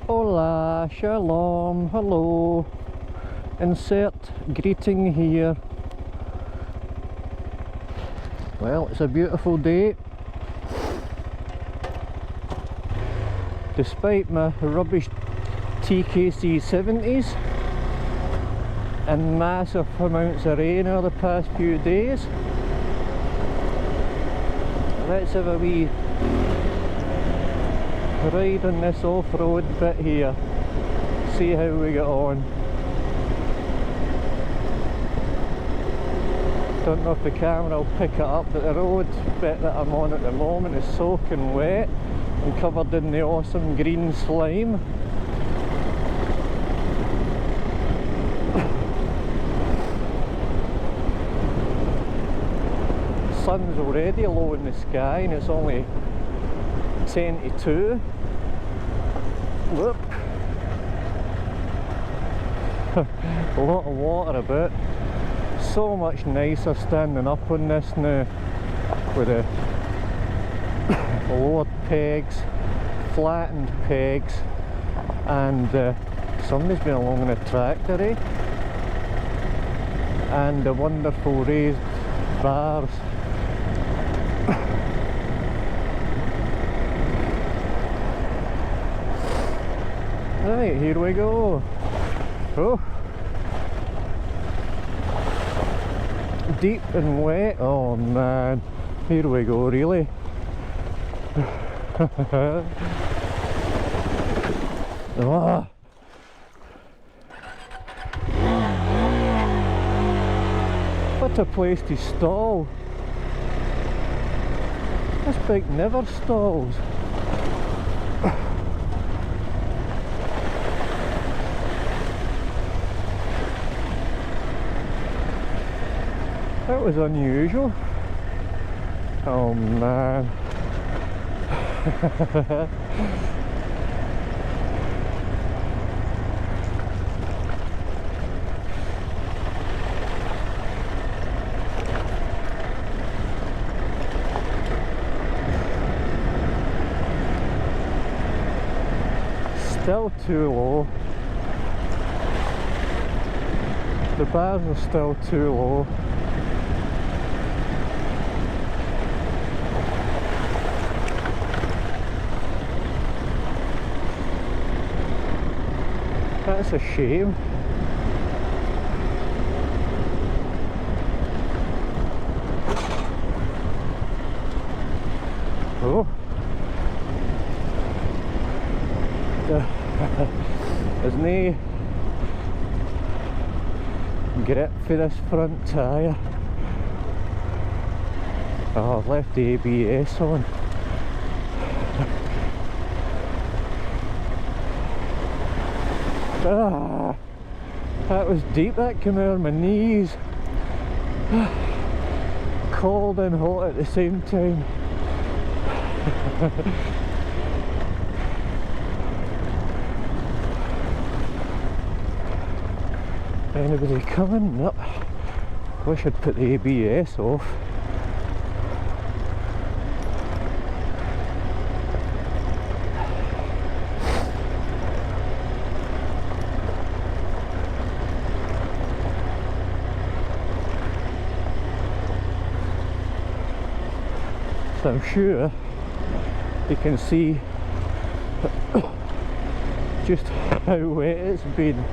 Hola, shalom, hello. Insert greeting here. Well, it's a beautiful day. Despite my rubbish TKC 70s and massive amounts of rain over the past few days. Let's have a wee ride on this off-road bit here, see how we get on. Don't know if the camera will pick it up, but the road bit that I'm on at the moment is soaking wet and covered in the awesome green slime. Sun's already low in the sky and it's only 10 to 2. Whoop. A lot of water about. So much nicer standing up on this now with the lowered pegs, flattened pegs, and somebody's been along in a tractor, eh? And the wonderful raised bars. Right, here we go. Oh, deep and wet. Oh man, here we go, really. Oh. What a place to stall. This bike never stalls. That was unusual. Oh man. Still too low. The bars are still too low. That's a shame. Oh. There's no grip for this front tyre. Oh, I've left the ABS on. Ah, that was deep, that came out of my knees. Cold and hot at the same time. Anybody coming? No. Wish I'd put the ABS off. I'm sure you can see just how wet it's been.